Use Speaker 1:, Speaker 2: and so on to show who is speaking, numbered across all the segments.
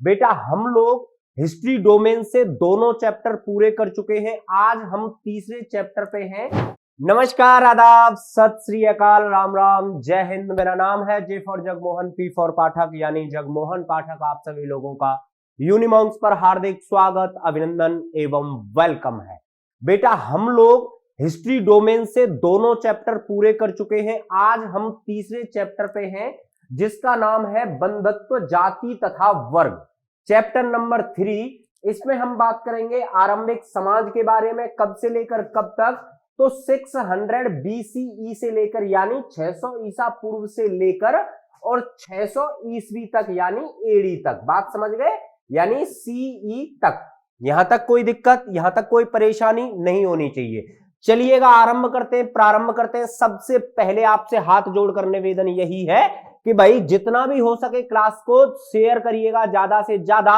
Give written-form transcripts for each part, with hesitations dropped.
Speaker 1: बेटा हम लोग हिस्ट्री डोमेन से दोनों चैप्टर पूरे कर चुके हैं। आज हम तीसरे चैप्टर पे हैं। नमस्कार, आदाब, सत श्री अकाल, राम राम, जय हिंद। मेरा नाम है J for Jagmohan, P for Pathak यानी जगमोहन पाठक। आप सभी लोगों का यूनिमॉन्क्स पर हार्दिक स्वागत, अभिनंदन एवं वेलकम है। बेटा हम लोग हिस्ट्री डोमेन से दोनों चैप्टर पूरे कर चुके हैं। आज हम तीसरे चैप्टर पे हैं जिसका नाम है बंधत्व, जाति तथा वर्ग। Chapter number 3। इसमें हम बात करेंगे आरंभिक समाज के बारे में, कब से लेकर कब तक। तो 600 BCE से लेकर यानी 600 ईसा पूर्व से लेकर और 600 ईस्वी तक यानी एडी तक। बात समझ गए, यानी CE तक। यहां तक कोई दिक्कत, यहां तक कोई परेशानी नहीं होनी चाहिए। चलिएगा आरंभ करते हैं, प्रारंभ करते हैं। सबसे पहले आपसे हाथ जोड़कर निवेदन यही है कि भाई जितना भी हो सके क्लास को शेयर करिएगा ज्यादा से ज्यादा।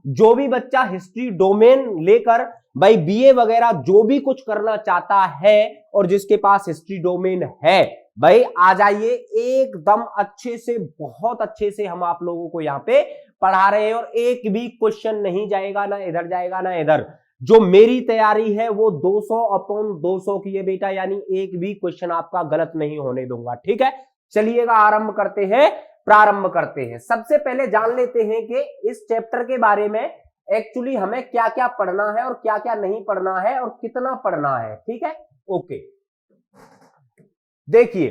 Speaker 1: जो भी बच्चा हिस्ट्री डोमेन लेकर भाई BA वगैरह जो भी कुछ करना चाहता है और जिसके पास हिस्ट्री डोमेन है, भाई आ जाइए। एकदम अच्छे से, बहुत अच्छे से हम आप लोगों को यहाँ पे पढ़ा रहे हैं और एक भी क्वेश्चन नहीं जाएगा, ना इधर जाएगा ना इधर। जो मेरी तैयारी है वो 200/200 की है बेटा, यानी एक भी क्वेश्चन आपका गलत नहीं होने दूंगा। ठीक है, चलिएगा आरंभ करते हैं, प्रारंभ करते हैं। सबसे पहले जान लेते हैं कि इस चैप्टर के बारे में एक्चुअली हमें क्या क्या पढ़ना है और क्या क्या नहीं पढ़ना है और कितना पढ़ना है। ठीक है, ओके। देखिए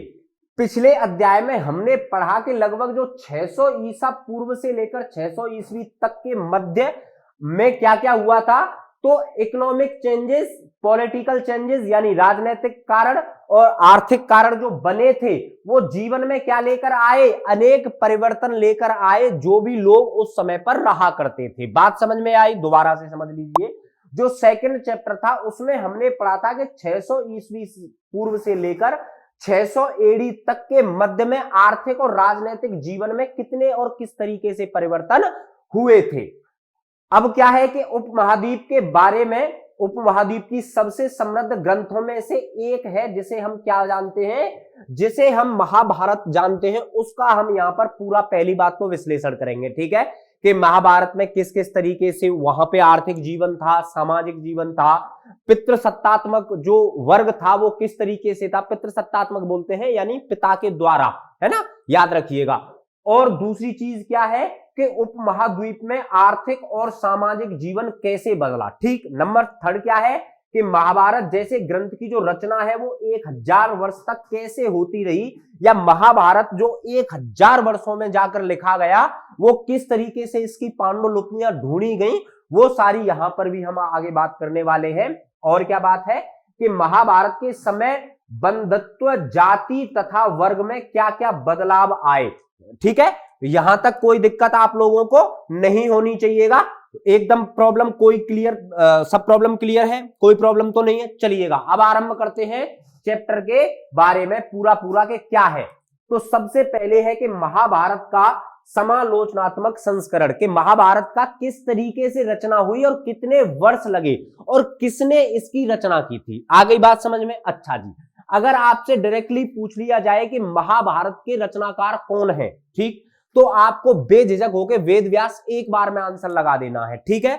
Speaker 1: पिछले अध्याय में हमने पढ़ा कि लगभग जो 600 ईसा पूर्व से लेकर 600 ईस्वी तक के मध्य में क्या क्या हुआ था। तो इकोनॉमिक चेंजेस, पॉलिटिकल चेंजेस यानी राजनीतिक कारण और आर्थिक कारण जो बने थे वो जीवन में क्या लेकर आए, अनेक परिवर्तन लेकर आए जो भी लोग उस समय पर रहा करते थे। बात समझ में आई, दोबारा से समझ लीजिए। जो सेकंड चैप्टर था उसमें हमने पढ़ा था कि 600 ईस्वी पूर्व से लेकर 600 AD तक के मध्य में आर्थिक और राजनीतिक जीवन में कितने और किस तरीके से परिवर्तन हुए थे। अब क्या है कि उपमहाद्वीप के बारे में, उपमहाद्वीप की सबसे समृद्ध ग्रंथों में से एक है जिसे हम क्या जानते हैं, जिसे हम महाभारत जानते हैं। उसका हम यहां पर पूरा पहली बात को विश्लेषण करेंगे। ठीक है, कि महाभारत में किस किस तरीके से वहां पे आर्थिक जीवन था, सामाजिक जीवन था, पितृसत्तात्मक जो वर्ग था वो किस तरीके से था। पितृसत्तात्मक बोलते हैं यानी पिता के द्वारा, है ना, याद रखिएगा। और दूसरी चीज क्या है कि उपमहाद्वीप में आर्थिक और सामाजिक जीवन कैसे बदला। ठीक, नंबर 3 क्या है कि महाभारत जैसे ग्रंथ की जो रचना है वो 1000 वर्ष तक कैसे होती रही, या महाभारत जो 1000 वर्षों में जाकर लिखा गया वो किस तरीके से इसकी पांडुलिपियां ढूंढी गई, वो सारी यहां पर भी हम आगे बात करने वाले हैं। और क्या बात है कि महाभारत के समय बंधत्व, जाति तथा वर्ग में क्या क्या बदलाव आए। ठीक है, यहां तक कोई दिक्कत आप लोगों को नहीं होनी चाहिएगा, एकदम प्रॉब्लम कोई क्लियर, सब प्रॉब्लम क्लियर है, कोई प्रॉब्लम तो नहीं है। चलिएगा अब आरंभ करते हैं चैप्टर के बारे में पूरा के क्या है। तो सबसे पहले है कि महाभारत का समालोचनात्मक संस्करण, के महाभारत का किस तरीके से रचना हुई और कितने वर्ष लगे और किसने इसकी रचना की थी। आ गई बात समझ में? अच्छा जी, अगर आपसे डायरेक्टली पूछ लिया जाए कि महाभारत के रचनाकार कौन है, ठीक, तो आपको बेझिझक होकर वेद व्यास एक बार में आंसर लगा देना है। ठीक है,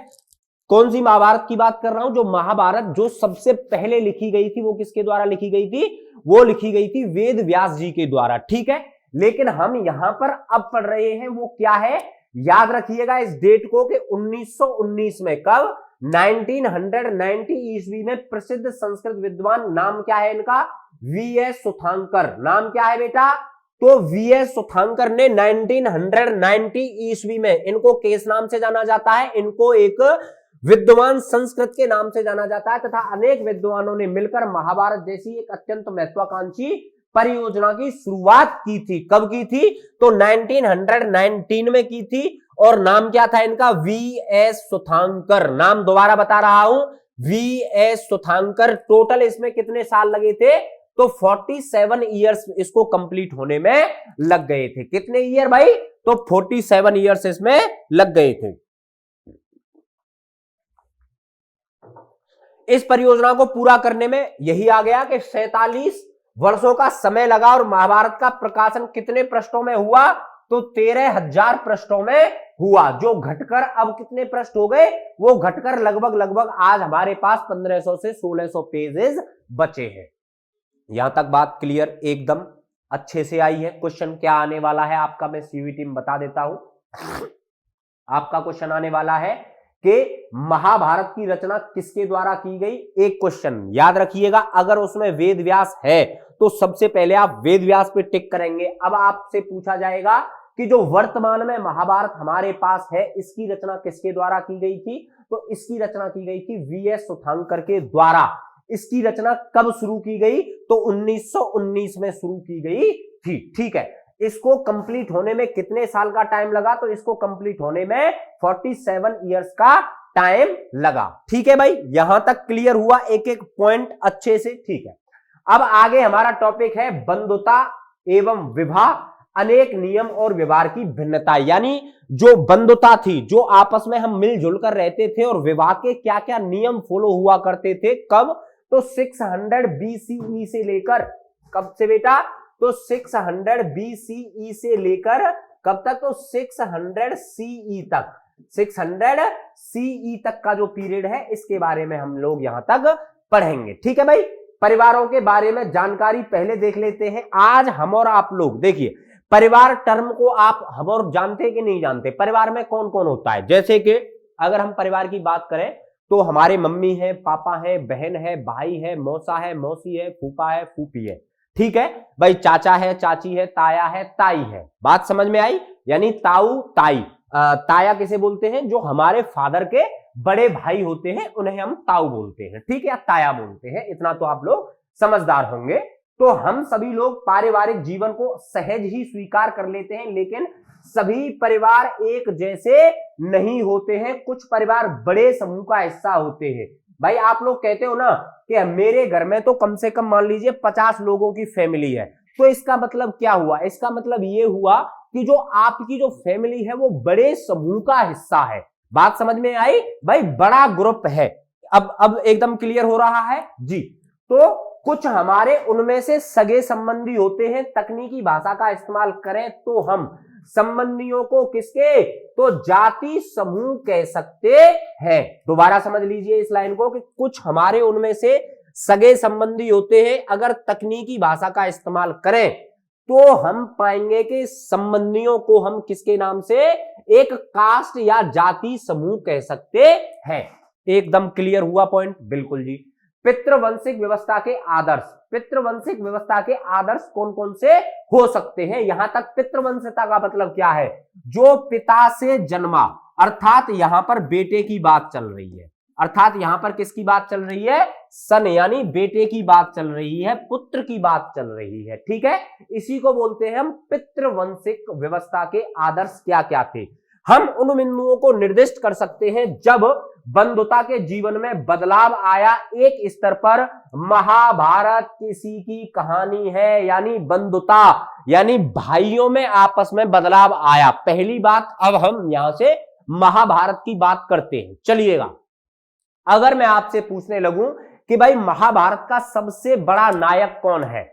Speaker 1: कौन सी महाभारत की बात कर रहा हूं? जो महाभारत जो सबसे पहले लिखी गई थी वो किसके द्वारा लिखी गई थी? वो लिखी गई थी वेद व्यास जी के द्वारा। ठीक है, लेकिन हम यहां पर अब पढ़ रहे हैं वो क्या है, याद रखिएगा इस डेट को कि 1919 में, कब? 1990 ईस्वी में प्रसिद्ध संस्कृत विद्वान, नाम क्या है इनका? VS सुथांकर। नाम क्या है बेटा? तो VS सुथांकर ने 1990 ईस्वी में, इनको किस नाम से जाना जाता है? इनको एक विद्वान संस्कृत के नाम से जाना जाता है, तथा अनेक विद्वानों ने मिलकर महाभारत जैसी एक अत्यंत महत्वाकांक्षी परियोजना की शुरुआत की थी। कब की थी? तो 1919 में की थी। और नाम क्या था इनका? VS सुथांकर। नाम दोबारा बता रहा हूं, VS सुथांकर। टोटल इसमें कितने साल लगे थे? तो 47 ईयर्स इसको कंप्लीट होने में लग गए थे। कितने ईयर भाई? तो 47 ईयर्स इसमें लग गए थे। इस परियोजना को पूरा करने में यही आ गया कि 47 वर्षों का समय लगा। और महाभारत का प्रकाशन कितने पृष्ठों में हुआ? तो 13,000 पृष्ठों में हुआ, जो घटकर अब कितने पृष्ठ हो गए, वो घटकर लगभग आज हमारे पास 1500 से 1600 पेजेस बचे हैं। यहां तक बात क्लियर एकदम अच्छे से आई है। क्वेश्चन क्या आने वाला है आपका, मैं सीवीटी में बता देता हूं। आपका क्वेश्चन आने वाला है कि महाभारत की रचना किसके द्वारा की गई। एक क्वेश्चन याद रखिएगा, अगर उसमें वेद व्यास है तो सबसे पहले आप वेद व्यास पे टिक करेंगे। अब आपसे पूछा जाएगा कि जो वर्तमान में महाभारत हमारे पास है, इसकी रचना किसके द्वारा की गई थी, तो इसकी रचना की गई थी वीएस सुथांकर के द्वारा। इसकी रचना कब शुरू की गई, तो 1919 में शुरू की गई थी। ठीक है, इसको कंप्लीट होने में कितने साल का टाइम लगा, तो इसको कंप्लीट होने में 47 इयर्स का टाइम लगा। ठीक है भाई, यहां तक क्लियर हुआ एक एक पॉइंट अच्छे से। ठीक है, अब आगे हमारा टॉपिक है बंधुता एवं विवाह, अनेक नियम और व्यवहार की भिन्नता। यानी जो बंधुता थी, जो आपस में हम मिलजुल कर रहते थे, और विवाह के क्या क्या नियम फॉलो हुआ करते थे, कब, तो 600 BCE से लेकर, कब से बेटा, तो 600 BCE से लेकर कब तक, तो 600 CE तक, 600 CE तक का जो पीरियड है, इसके बारे में हम लोग यहां तक पढ़ेंगे। ठीक है भाई, परिवारों के बारे में जानकारी पहले देख लेते हैं। आज हम और आप लोग देखिए, परिवार टर्म को आप हम और जानते कि नहीं जानते, परिवार में कौन कौन होता है। जैसे कि अगर हम परिवार की बात करें तो हमारे मम्मी है, पापा है, बहन है, भाई है, मौसा है, मौसी है, फूफा है, फूफी है। ठीक है भाई, चाचा है, चाची है, ताया है, ताई है। बात समझ में आई, यानी ताऊ ताई। ताया किसे बोलते हैं, जो हमारे फादर के बड़े भाई होते हैं, उन्हें हम ताऊ बोलते हैं। ठीक है, या ताया बोलते हैं, इतना तो आप लोग समझदार होंगे। तो हम सभी लोग पारिवारिक जीवन को सहज ही स्वीकार कर लेते हैं, लेकिन सभी परिवार एक जैसे नहीं होते हैं। कुछ परिवार बड़े समूह का हिस्सा होते हैं। भाई आप लोग कहते हो ना कि मेरे घर में तो कम से कम मान लीजिए 50 लोगों की फैमिली है, तो इसका मतलब क्या हुआ, इसका मतलब ये हुआ कि जो आपकी जो फैमिली है वो बड़े समूह का हिस्सा है। बात समझ में आई भाई, बड़ा ग्रुप है। अब एकदम क्लियर हो रहा है जी। तो कुछ हमारे उनमें से सगे संबंधी होते हैं। तकनीकी भाषा का इस्तेमाल करें तो हम संबंधियों को किसके, तो जाति समूह कह सकते हैं। दोबारा समझ लीजिए इस लाइन को कि कुछ हमारे उनमें से सगे संबंधी होते हैं। अगर तकनीकी भाषा का इस्तेमाल करें तो हम पाएंगे कि संबंधियों को हम किसके नाम से, एक कास्ट या जाति समूह कह सकते हैं। एकदम क्लियर हुआ पॉइंट, बिल्कुल जी। पितृवंशिक व्यवस्था के आदर्श, पितृवंशिक व्यवस्था के आदर्श कौन कौन से हो सकते हैं। यहां तक पितृवंशिता का मतलब क्या है, जो पिता से जन्मा, अर्थात यहां पर बेटे की बात चल रही है, अर्थात यहां पर किसकी बात चल रही है, सन यानी बेटे की बात चल रही है, पुत्र की बात चल रही है। ठीक है, इसी को बोलते हैं हम पितृवंशिक व्यवस्था के आदर्श क्या क्या थे। हम उन बिंदुओं को निर्दिष्ट कर सकते हैं जब बंधुता के जीवन में बदलाव आया। एक स्तर पर महाभारत किसी की कहानी है, यानी बंधुता यानी भाइयों में आपस में बदलाव आया। पहली बात, अब हम यहां से महाभारत की बात करते हैं। चलिएगा, अगर मैं आपसे पूछने लगूं कि भाई महाभारत का सबसे बड़ा नायक कौन है,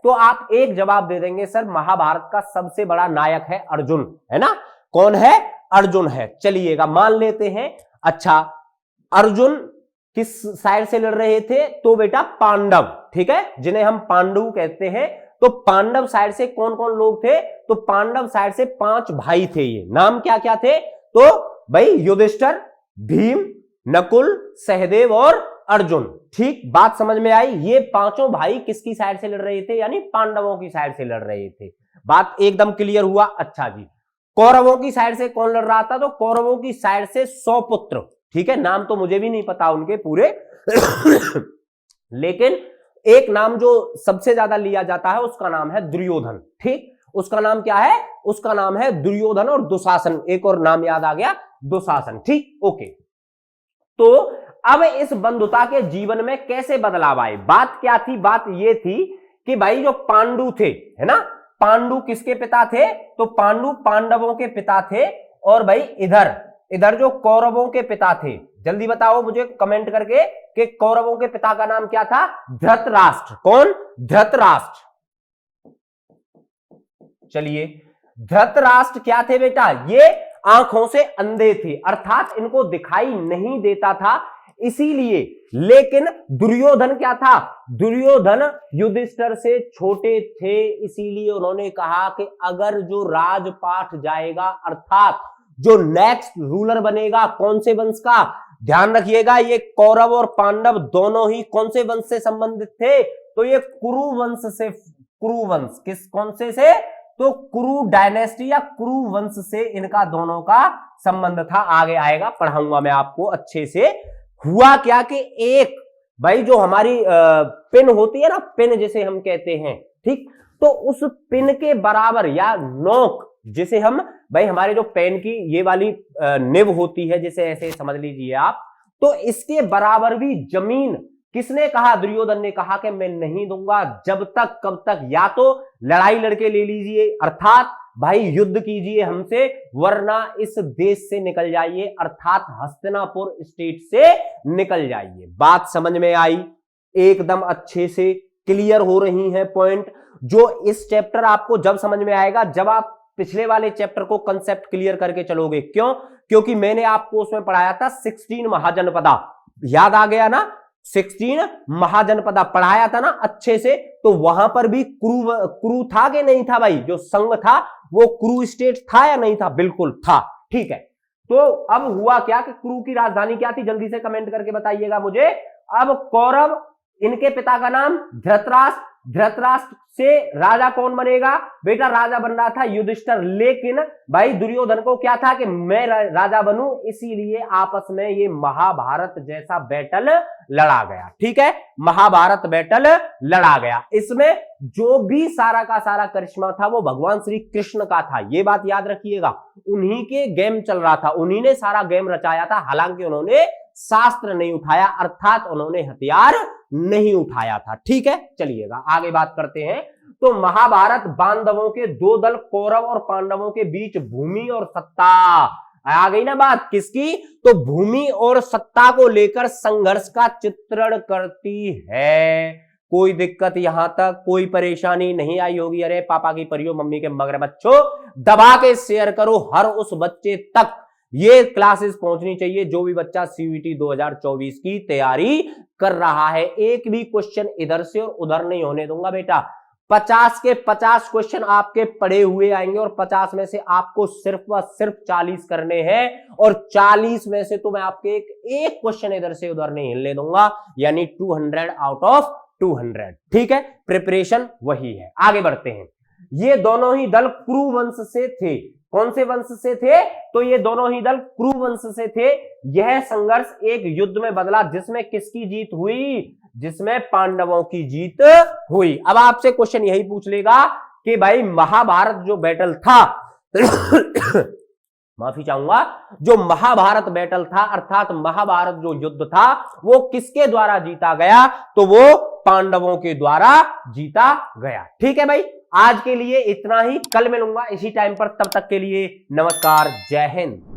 Speaker 1: तो आप एक जवाब दे देंगे, सर महाभारत का सबसे बड़ा नायक है अर्जुन, है ना। कौन है, अर्जुन है। चलिएगा मान लेते हैं। अच्छा, अर्जुन किस साइड से लड़ रहे थे, तो बेटा पांडव, ठीक है, जिन्हें हम पांडु कहते हैं। तो पांडव साइड से कौन कौन लोग थे, तो पांडव साइड से 5 भाई थे। ये नाम क्या क्या थे, तो भाई युधिष्ठिर, भीम, नकुल, सहदेव और अर्जुन। ठीक, बात समझ में आई। ये पांचों भाई किसकी साइड से लड़ रहे थे, यानी पांडवों की साइड से लड़ रहे थे। बात एकदम क्लियर हुआ। अच्छा जी, कौरवों की साइड से कौन लड़ रहा था, तो कौरवों की साइड से सौपुत्र, ठीक है, नाम तो मुझे भी नहीं पता उनके पूरे लेकिन एक नाम जो सबसे ज्यादा लिया जाता है उसका नाम है दुर्योधन। ठीक, उसका नाम क्या है, उसका नाम है दुर्योधन। और दुशासन, एक और नाम याद आ गया, दुशासन। ठीक, ओके। तो अब इस बंधुता के जीवन में कैसे बदलाव आए, बात क्या थी, बात ये थी कि भाई जो पांडु थे, है ना, पांडु किसके पिता थे, तो पांडु पांडवों के पिता थे। और भाई इधर जो कौरवों के पिता थे, जल्दी बताओ मुझे कमेंट करके कि कौरवों के पिता का नाम क्या था, धृतराष्ट्र। कौन, धृतराष्ट्र। चलिए, धृतराष्ट्र क्या थे बेटा, ये आंखों से अंधे थे, अर्थात इनको दिखाई नहीं देता था इसीलिए। लेकिन दुर्योधन क्या था, दुर्योधन युधिष्ठिर से छोटे थे, इसीलिए उन्होंने कहा कि अगर जो राजपाट जाएगा, अर्थात जो नेक्स्ट रूलर बनेगा कौन से वंश का, ध्यान रखिएगा ये कौरव और पांडव दोनों ही कौन से वंश से संबंधित थे, तो ये कुरु वंश से, कुरु वंश किस कौन से तो कुरु डायनेस्टी या कुरु वंश से इनका दोनों का संबंध था। आगे आएगा, पढ़ाऊंगा मैं आपको अच्छे से। हुआ क्या कि एक भाई जो हमारी पिन होती है ना, पिन जिसे हम कहते हैं, ठीक, तो उस पिन के बराबर या नोक जिसे हम भाई हमारे जो पेन की ये वाली निब होती है, जिसे ऐसे समझ लीजिए आप, तो इसके बराबर भी जमीन किसने कहा, दुर्योधन ने कहा कि मैं नहीं दूंगा जब तक, कब तक, या तो लड़ाई लड़के ले लीजिए, अर्थात भाई युद्ध कीजिए हमसे, वरना इस देश से निकल जाइए, अर्थात हस्तिनापुर स्टेट से निकल जाइए। बात समझ में आई, एकदम अच्छे से क्लियर हो रही है पॉइंट। जो इस चैप्टर आपको जब समझ में आएगा जब आप पिछले वाले चैप्टर को कंसेप्ट क्लियर करके चलोगे। क्यों? क्योंकि मैंने आपको उसमें पढ़ाया था 16 महाजनपदा, याद आ गया ना, 16 महाजनपदा पढ़ाया था ना अच्छे से। तो वहां पर भी कुरु था कि नहीं था भाई, जो संघ था वो कुरु स्टेट था या नहीं था, बिल्कुल था, ठीक है। तो अब हुआ क्या कि कुरु की राजधानी क्या थी, जल्दी से कमेंट करके बताइएगा मुझे। अब कौरव, इनके पिता का नाम धृतराष्ट्र, धृतराष्ट्र से राजा कौन बनेगा बेटा, राजा बन रहा था युधिष्ठिर, लेकिन भाई दुर्योधन को क्या था कि मैं राजा बनूं, इसीलिए आपस में ये महाभारत जैसा बैटल लड़ा गया, ठीक है, महाभारत बैटल लड़ा गया। इसमें जो भी सारा का सारा करिश्मा था वो भगवान श्री कृष्ण का था, ये बात याद रखिएगा, उन्हीं के गेम चल रहा था, उन्हीं ने सारा गेम रचाया था, हालांकि उन्होंने शास्त्र नहीं उठाया, अर्थात उन्होंने हथियार नहीं उठाया था, ठीक है। चलिएगा आगे बात करते हैं। तो महाभारत बांधवों के दो दल, कौरव और पांडवों के बीच भूमि और सत्ता, आ गई ना बात किसकी, तो भूमि और सत्ता को लेकर संघर्ष का चित्रण करती है। कोई दिक्कत यहां तक, कोई परेशानी नहीं आई होगी? अरे पापा की परियो, मम्मी के मगर बच्चों, दबा के शेयर करो, हर उस बच्चे तक ये क्लासेस पहुंचनी चाहिए जो भी बच्चा सीयूईटी 2024 की तैयारी कर रहा है। एक भी क्वेश्चन इधर से और उधर नहीं होने दूंगा बेटा। 50 के 50 क्वेश्चन आपके पढ़े हुए आएंगे और 50 में से आपको सिर्फ व सिर्फ 40 करने हैं, और 40 में से तो मैं आपके एक क्वेश्चन इधर से उधर नहीं हिलने दूंगा, यानी 200 आउट ऑफ 200, ठीक है। प्रिपरेशन वही है। आगे बढ़ते हैं। ये दोनों ही दल कुरु वंश से थे। कौन से वंश से थे? तो ये दोनों ही दल कुरु वंश से थे। यह संघर्ष एक युद्ध में बदला जिसमें किसकी जीत हुई? जिसमें पांडवों की जीत हुई। अब आपसे क्वेश्चन यही पूछ लेगा कि भाई महाभारत जो बैटल था माफी चाहूंगा, जो महाभारत बैटल था, अर्थात महाभारत जो युद्ध था, वो किसके द्वारा जीता गया? तो वो पांडवों के द्वारा जीता गया, ठीक है भाई। आज के लिए इतना ही, कल मिलूंगा इसी टाइम पर, तब तक के लिए नमस्कार, जय हिंद।